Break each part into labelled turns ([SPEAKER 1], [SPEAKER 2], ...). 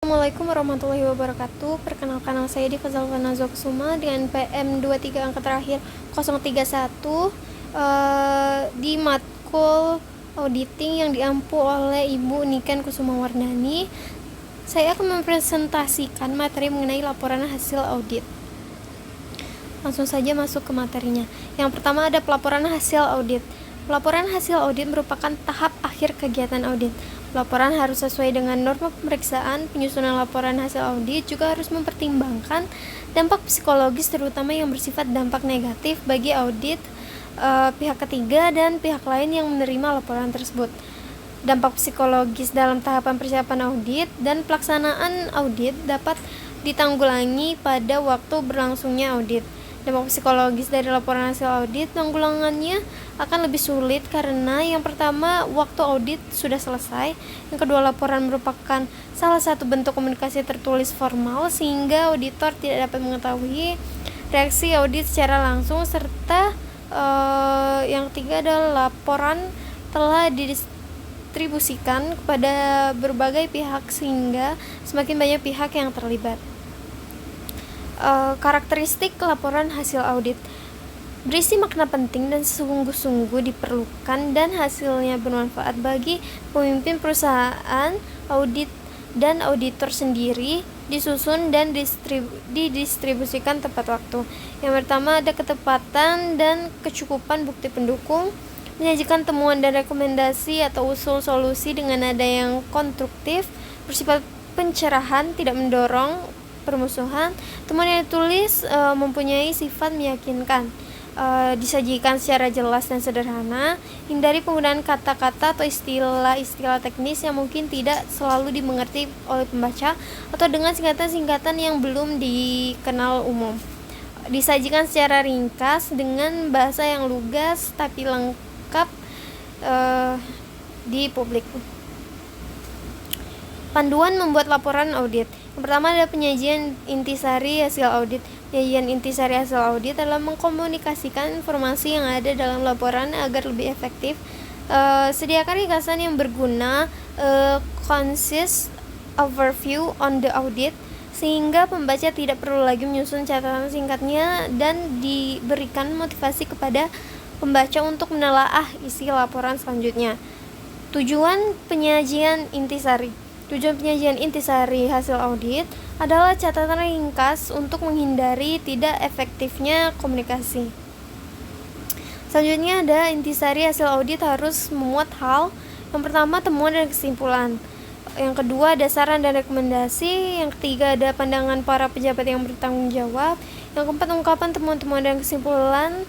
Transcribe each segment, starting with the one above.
[SPEAKER 1] Assalamualaikum warahmatullahi wabarakatuh. Perkenalkan, nama saya Diva Zalfana Zoksuma dengan PM 23 angka terakhir 031 di matkul auditing yang diampu oleh Ibu Niken Kusumawardhani. Saya akan mempresentasikan materi mengenai laporan hasil audit. Langsung saja masuk ke materinya. Yang pertama ada pelaporan hasil audit. Pelaporan hasil audit merupakan tahap akhir kegiatan audit. Laporan harus sesuai dengan norma pemeriksaan. Penyusunan laporan hasil audit juga harus mempertimbangkan dampak psikologis, terutama yang bersifat dampak negatif bagi audit, pihak ketiga dan pihak lain yang menerima laporan tersebut. Dampak psikologis dalam tahapan persiapan audit dan pelaksanaan audit dapat ditanggulangi pada waktu berlangsungnya audit. Dampak psikologis dari laporan hasil audit, penanggulangannya akan lebih sulit karena yang pertama, waktu audit sudah selesai. Yang kedua, laporan merupakan salah satu bentuk komunikasi tertulis formal sehingga auditor tidak dapat mengetahui reaksi audit secara langsung, serta yang ketiga adalah laporan telah didistribusikan kepada berbagai pihak sehingga semakin banyak pihak yang terlibat. Karakteristik laporan hasil audit berisi makna penting dan sungguh-sungguh diperlukan dan hasilnya bermanfaat bagi pemimpin perusahaan, audit dan auditor sendiri, disusun dan didistribusikan tepat waktu. Yang pertama ada ketepatan dan kecukupan bukti pendukung, menyajikan temuan dan rekomendasi atau usul solusi dengan nada yang konstruktif, bersifat pencerahan, tidak mendorong permusuhan. Temuan yang ditulis mempunyai sifat meyakinkan, disajikan secara jelas dan sederhana, hindari penggunaan kata-kata atau istilah-istilah teknis yang mungkin tidak selalu dimengerti oleh pembaca atau dengan singkatan-singkatan yang belum dikenal umum. Disajikan secara ringkas dengan bahasa yang lugas tapi lengkap di publik. Panduan membuat laporan audit. Yang pertama ada penyajian intisari hasil audit. Penyajian intisari hasil audit adalah mengkomunikasikan informasi yang ada dalam laporan agar lebih efektif. Sediakan ringkasan yang berguna, concise overview on the audit, sehingga pembaca tidak perlu lagi menyusun catatan singkatnya, dan diberikan motivasi kepada pembaca untuk menelaah isi laporan selanjutnya. Tujuan penyajian intisari hasil audit adalah catatan ringkas untuk menghindari tidak efektifnya komunikasi. Selanjutnya ada intisari hasil audit harus memuat hal. Yang pertama, temuan dan kesimpulan. Yang kedua, ada saran dan rekomendasi. Yang ketiga, ada pandangan para pejabat yang bertanggung jawab. Yang keempat, ungkapan temuan-temuan dan kesimpulan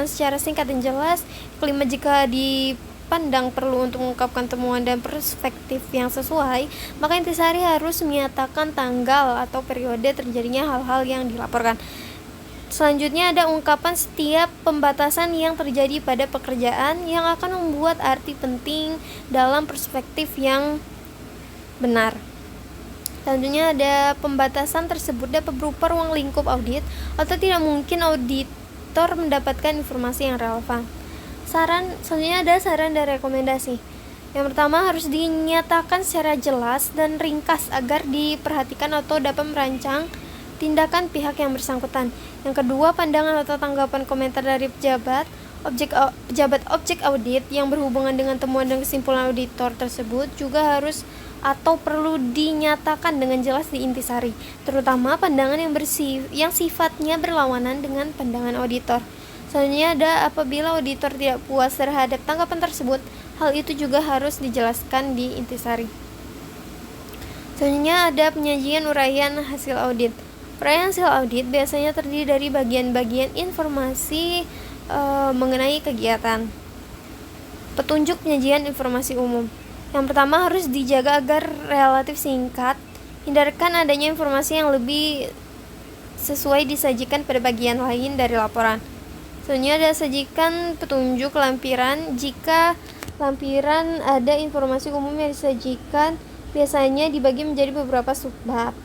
[SPEAKER 1] secara singkat dan jelas. Kelima, jika dipandang perlu untuk mengungkapkan temuan dan perspektif yang sesuai, maka intisari harus menyatakan tanggal atau periode terjadinya hal-hal yang dilaporkan. Selanjutnya ada ungkapan setiap pembatasan yang terjadi pada pekerjaan yang akan membuat arti penting dalam perspektif yang benar. Selanjutnya ada pembatasan tersebut dapat berupa ruang lingkup audit atau tidak mungkin auditor mendapatkan informasi yang relevan. Selanjutnya ada saran dan rekomendasi. Yang pertama, harus dinyatakan secara jelas dan ringkas agar diperhatikan atau dapat merancang tindakan pihak yang bersangkutan. Yang kedua, pandangan atau tanggapan komentar dari pejabat objek audit yang berhubungan dengan temuan dan kesimpulan auditor tersebut juga harus atau perlu dinyatakan dengan jelas di intisari, terutama pandangan yang sifatnya berlawanan dengan pandangan auditor. Selanjutnya ada apabila auditor tidak puas terhadap tanggapan tersebut, hal itu juga harus dijelaskan di intisari. Selanjutnya ada penyajian uraian hasil audit. Uraian hasil audit biasanya terdiri dari bagian-bagian informasi mengenai kegiatan. Petunjuk penyajian informasi umum. Yang pertama, harus dijaga agar relatif singkat. Hindarkan adanya informasi yang lebih sesuai disajikan pada bagian lain dari laporan. Selanjutnya ada sajikan petunjuk lampiran. Jika lampiran ada informasi umum yang disajikan, biasanya dibagi menjadi beberapa subbab.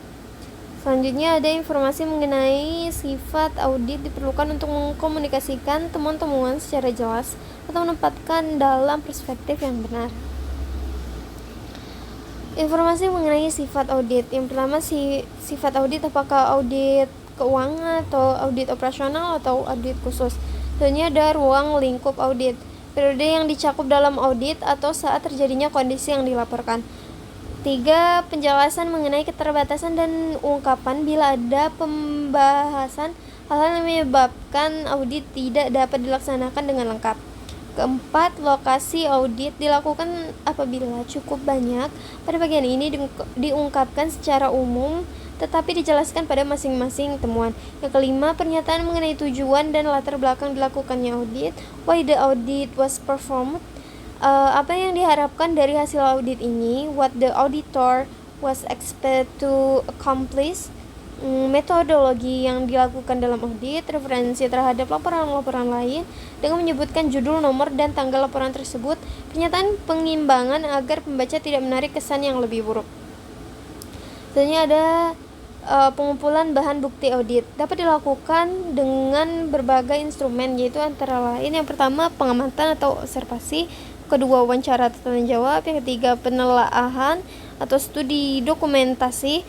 [SPEAKER 1] Selanjutnya ada informasi mengenai sifat audit diperlukan untuk mengkomunikasikan temuan-temuan secara jelas atau menempatkan dalam perspektif yang benar. Informasi mengenai sifat audit. Yang pertama, sifat audit, apakah audit keuangan atau audit operasional atau audit khusus. Selanjutnya ada ruang lingkup audit, periode yang dicakup dalam audit atau saat terjadinya kondisi yang dilaporkan. 3. Penjelasan mengenai keterbatasan dan ungkapan bila ada pembahasan hal-hal yang menyebabkan audit tidak dapat dilaksanakan dengan lengkap. Keempat, lokasi audit dilakukan apabila cukup banyak. Pada bagian ini diungkapkan secara umum tetapi dijelaskan pada masing-masing temuan. Yang kelima, pernyataan mengenai tujuan dan latar belakang dilakukannya audit. Why the audit was performed. Apa yang diharapkan dari hasil audit ini. What the auditor was expected to accomplish. Metodologi yang dilakukan dalam audit, referensi terhadap laporan-laporan lain dengan menyebutkan judul, nomor, dan tanggal laporan tersebut, pernyataan pengimbangan agar pembaca tidak menarik kesan yang lebih buruk. Selanjutnya ada pengumpulan bahan bukti audit dapat dilakukan dengan berbagai instrumen, yaitu antara lain yang pertama pengamatan atau observasi, kedua wawancara atau tanya jawab, yang ketiga penelaahan atau studi dokumentasi,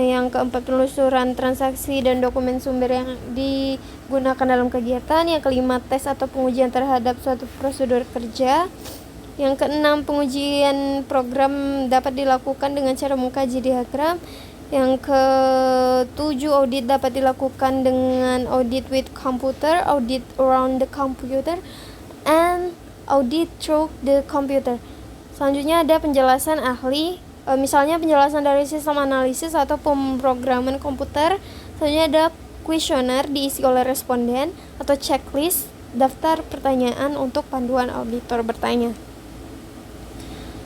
[SPEAKER 1] yang keempat penelusuran transaksi dan dokumen sumber yang digunakan dalam kegiatan, yang kelima tes atau pengujian terhadap suatu prosedur kerja, yang keenam pengujian program dapat dilakukan dengan cara mengkaji diagram, yang ketujuh audit dapat dilakukan dengan audit with computer, audit around the computer, and audit through the computer. Selanjutnya ada penjelasan ahli, misalnya penjelasan dari sistem analisis atau pemrograman komputer. Selanjutnya ada kuesioner diisi oleh responden atau checklist, daftar pertanyaan untuk panduan auditor bertanya.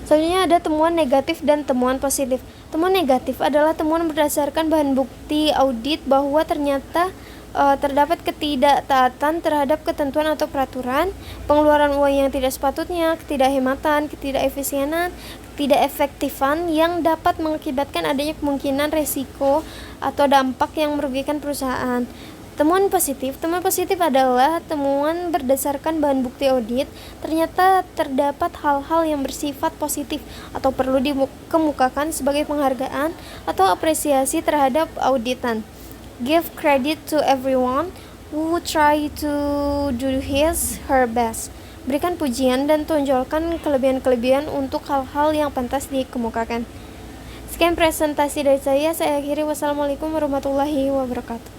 [SPEAKER 1] Selanjutnya ada temuan negatif dan temuan positif. Temuan negatif adalah temuan berdasarkan bahan bukti audit bahwa ternyata terdapat ketidaktaatan terhadap ketentuan atau peraturan, pengeluaran uang yang tidak sepatutnya, ketidakhematan, ketidakefisienan, ketidakefektifan yang dapat mengakibatkan adanya kemungkinan resiko atau dampak yang merugikan perusahaan. Temuan positif adalah temuan berdasarkan bahan bukti audit, ternyata terdapat hal-hal yang bersifat positif atau perlu dikemukakan sebagai penghargaan atau apresiasi terhadap auditan. Give credit to everyone who try to do her best. Berikan pujian dan tonjolkan kelebihan-kelebihan untuk hal-hal yang pantas dikemukakan. Sekian presentasi dari saya akhiri. Wassalamualaikum warahmatullahi wabarakatuh.